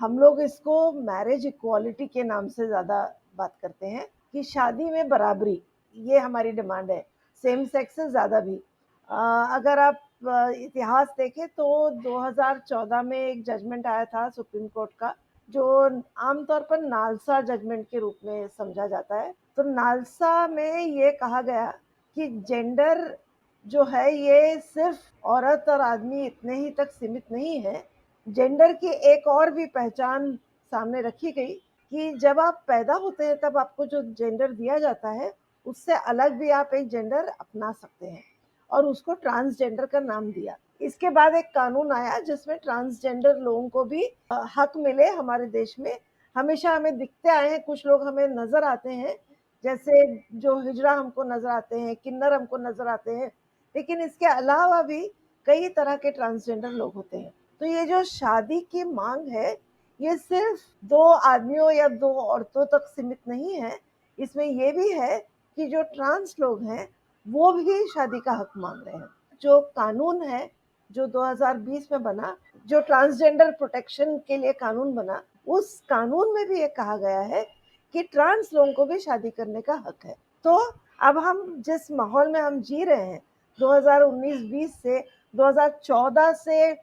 हम लोग इसको मैरिज इक्वालिटी के नाम से ज़्यादा बात करते हैं कि शादी में बराबरी, ये हमारी डिमांड है, सेम सेक्स से ज़्यादा भी। अगर आप इतिहास देखें तो 2014 में एक जजमेंट आया था सुप्रीम कोर्ट का, जो आमतौर पर नालसा जजमेंट के रूप में समझा जाता है। तो नालसा में ये कहा गया कि जेंडर जो है ये सिर्फ औरत और आदमी इतने ही तक सीमित नहीं है। जेंडर की एक और भी पहचान सामने रखी गई कि जब आप पैदा होते हैं तब आपको जो जेंडर दिया जाता है उससे अलग भी आप एक जेंडर अपना सकते हैं, और उसको ट्रांसजेंडर का नाम दिया। इसके बाद एक कानून आया जिसमें ट्रांसजेंडर लोगों को भी हक मिले हमारे देश में। हमेशा हमें दिखते आए हैं, कुछ लोग हमें नजर आते हैं, जैसे जो हिजड़ा हमको नजर आते हैं, किन्नर हमको नजर आते हैं, लेकिन इसके अलावा भी कई तरह के ट्रांसजेंडर लोग होते हैं। तो ये जो शादी की मांग है ये सिर्फ दो आदमियों या दो औरतों तक सीमित नहीं है, इसमें ये भी है कि जो ट्रांस लोग हैं वो भी शादी का हक मांग रहे हैं। जो कानून है जो 2020 में बना, जो ट्रांसजेंडर प्रोटेक्शन के लिए कानून बना, उस कानून में भी ये कहा गया है कि ट्रांस लोगों को भी शादी करने का हक है। तो अब हम जिस माहौल में हम जी रहे हैं 2019-20 से 2014 से,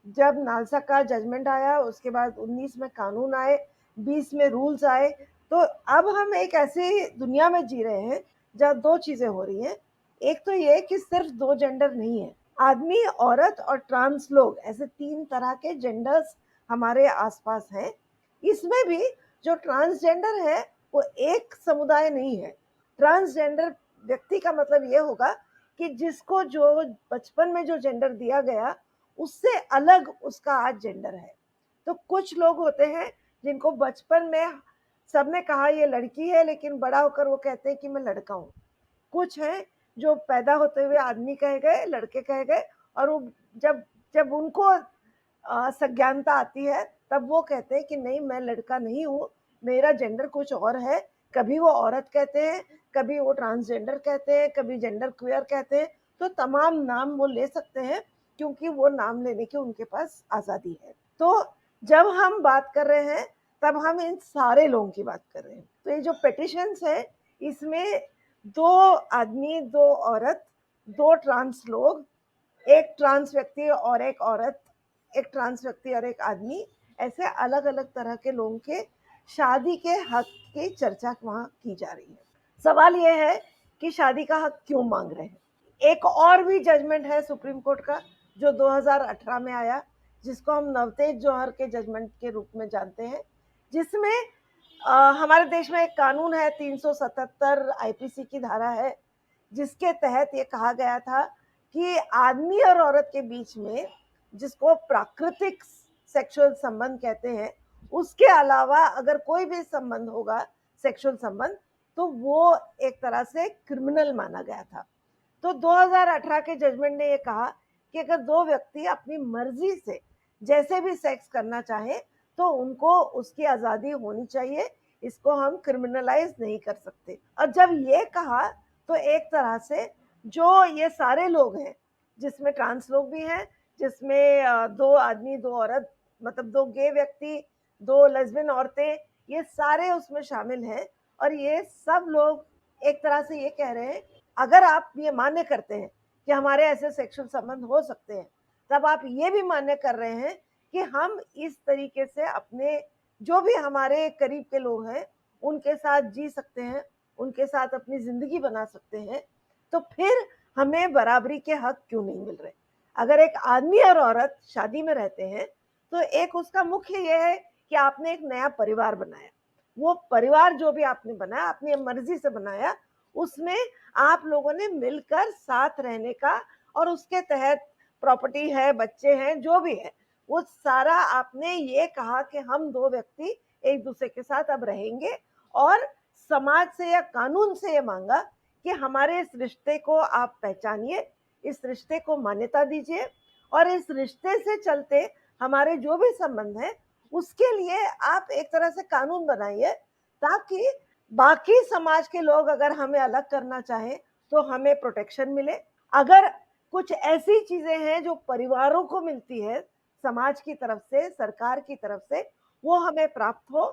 जब नालसा का जजमेंट आया उसके बाद 19 में कानून आए, 20 में रूल्स आए, तो अब हम एक ऐसी दुनिया में जी रहे हैं जहाँ दो चीजें हो रही हैं। एक तो ये कि सिर्फ दो जेंडर नहीं है, आदमी, औरत और ट्रांस लोग, ऐसे तीन तरह के जेंडर्स हमारे आसपास हैं। इसमें भी जो ट्रांसजेंडर है वो एक समुदाय नहीं है। ट्रांसजेंडर व्यक्ति का मतलब ये होगा कि जिसको जो बचपन में जो जेंडर दिया गया उससे अलग उसका आज जेंडर है। तो कुछ लोग होते हैं जिनको बचपन में सबने कहा ये लड़की है, लेकिन बड़ा होकर वो कहते हैं कि मैं लड़का हूँ। कुछ हैं जो पैदा होते हुए आदमी कहे गए, लड़के कहे गए, और वो जब जब उनको सज्ञानता आती है तब वो कहते हैं कि नहीं, मैं लड़का नहीं हूँ, मेरा जेंडर कुछ और है। कभी वो औरत कहते हैं, कभी वो ट्रांसजेंडर कहते हैं, कभी जेंडर क्वियर कहते हैं। तो तमाम नाम वो ले सकते हैं क्योंकि वो नाम लेने की उनके पास आज़ादी है। तो जब हम बात कर रहे हैं तब हम इन सारे लोगों की बात कर रहे हैं। तो ये जो पिटिशंस है इसमें दो आदमी, दो औरत, दो ट्रांस लोग, एक ट्रांस व्यक्ति और एक औरत, एक ट्रांस व्यक्ति और एक आदमी, ऐसे अलग अलग तरह के लोगों के शादी के हक की चर्चा वहां की जा रही है। सवाल यह है कि शादी का हक क्यों मांग रहे हैं। एक और भी जजमेंट है सुप्रीम कोर्ट का जो 2018 में आया, जिसको हम नवतेज जौहर के जजमेंट के रूप में जानते हैं, जिसमें हमारे देश में एक कानून है 377 आईपीसी की धारा है, जिसके तहत ये कहा गया था कि आदमी और औरत के बीच में, जिसको प्राकृतिक सेक्सुअल संबंध कहते हैं, उसके अलावा अगर कोई भी संबंध होगा, सेक्सुअल संबंध, तो वो एक तरह से क्रिमिनल माना गया था। तो 2018 के जजमेंट ने ये कहा कि अगर दो व्यक्ति अपनी मर्जी से जैसे भी सेक्स करना चाहे तो उनको उसकी आज़ादी होनी चाहिए, इसको हम क्रिमिनलाइज नहीं कर सकते। और जब ये कहा तो एक तरह से जो ये सारे लोग हैं, जिसमें ट्रांस लोग भी हैं, जिसमें दो आदमी दो औरत, मतलब दो गे व्यक्ति, दो लेस्बियन औरतें, ये सारे उसमें शामिल हैं। और ये सब लोग एक तरह से ये कह रहे हैं, अगर आप ये मान्य करते हैं कि हमारे ऐसे सेक्सुअल संबंध हो सकते हैं, तब आप ये भी मान्य कर रहे हैं कि हम इस तरीके से अपने जो भी हमारे करीब के लोग हैं उनके साथ जी सकते हैं, उनके साथ अपनी जिंदगी बना सकते हैं। तो फिर हमें बराबरी के हक क्यों नहीं मिल रहे। अगर एक आदमी और औरत शादी में रहते हैं तो एक उसका मुख्य यह है कि आपने एक नया परिवार बनाया। वो परिवार जो भी आपने बनाया अपनी मर्जी से बनाया, उसमें आप लोगों ने मिलकर साथ रहने का, और उसके तहत प्रॉपर्टी है, बच्चे हैं, जो भी है, वो सारा आपने ये कहा कि हम दो व्यक्ति एक दूसरे के साथ अब रहेंगे, और समाज से या कानून से ये मांगा कि हमारे इस रिश्ते को आप पहचानिए, इस रिश्ते को मान्यता दीजिए, और इस रिश्ते से चलते हमारे जो भी संबंध है उसके लिए आप एक तरह से कानून बनाइए, ताकि बाकी समाज के लोग अगर हमें अलग करना चाहें तो हमें प्रोटेक्शन मिले। अगर कुछ ऐसी चीजें हैं जो परिवारों को मिलती है समाज की तरफ से, सरकार की तरफ से, वो हमें प्राप्त हो,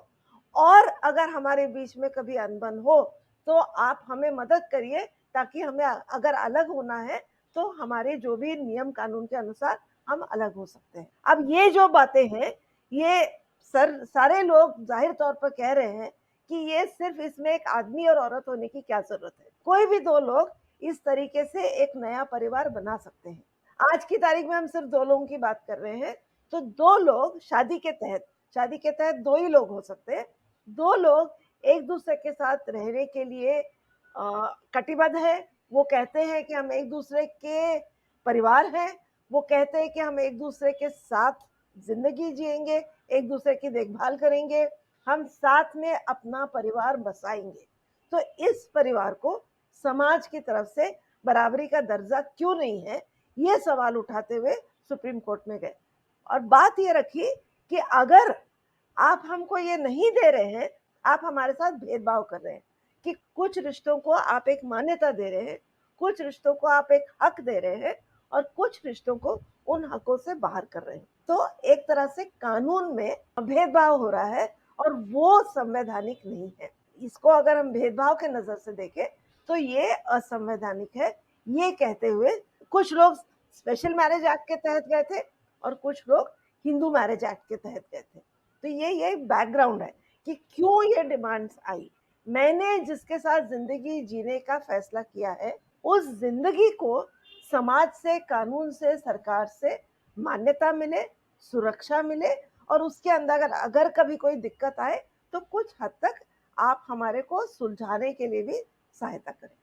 और अगर हमारे बीच में कभी अनबन हो तो आप हमें मदद करिए, ताकि हमें अगर अलग होना है तो हमारे जो भी नियम कानून के अनुसार हम अलग हो सकते हैं। अब ये जो बातें हैं, ये सारे लोग जाहिर तौर पर कह रहे हैं कि ये सिर्फ इसमें एक आदमी और औरत होने की क्या जरूरत है, कोई भी दो लोग इस तरीके से एक नया परिवार बना सकते हैं। आज की तारीख में हम सिर्फ दो लोगों की बात कर रहे हैं, तो दो लोग शादी के तहत दो ही लोग हो सकते हैं। दो लोग एक दूसरे के साथ रहने के लिए कटिबद्ध है। वो कहते हैं कि हम एक दूसरे के परिवार हैं, वो कहते हैं कि हम एक दूसरे के साथ जिंदगी जिएंगे, एक दूसरे की देखभाल करेंगे, हम साथ में अपना परिवार बसाएंगे। तो इस परिवार को समाज की तरफ से बराबरी का दर्जा क्यों नहीं है, ये सवाल उठाते हुए सुप्रीम कोर्ट में गए, और बात ये रखी कि अगर आप हमको ये नहीं दे रहे हैं, आप हमारे साथ भेदभाव कर रहे हैं, कि कुछ रिश्तों को आप एक मान्यता दे रहे हैं, कुछ रिश्तों को आप एक हक दे रहे हैं, और कुछ रिश्तों को उन हकों से बाहर कर रहे हैं। तो एक तरह से कानून में भेदभाव हो रहा है, और वो संवैधानिक नहीं है। इसको अगर हम भेदभाव के नजर से देखें तो ये असंवैधानिक है। ये कहते हुए कुछ लोग स्पेशल मैरिज एक्ट के तहत गए थे, और कुछ लोग हिंदू मैरिज एक्ट के तहत गए थे। तो ये बैकग्राउंड है कि क्यों ये डिमांड्स आई। मैंने जिसके साथ जिंदगी जीने का फैसला किया है, उस जिंदगी को समाज से, कानून से, सरकार से मान्यता मिले, सुरक्षा मिले, और उसके अंदर अगर कभी कोई दिक्कत आए तो कुछ हद तक आप हमारे को सुलझाने के लिए भी सहायता करें।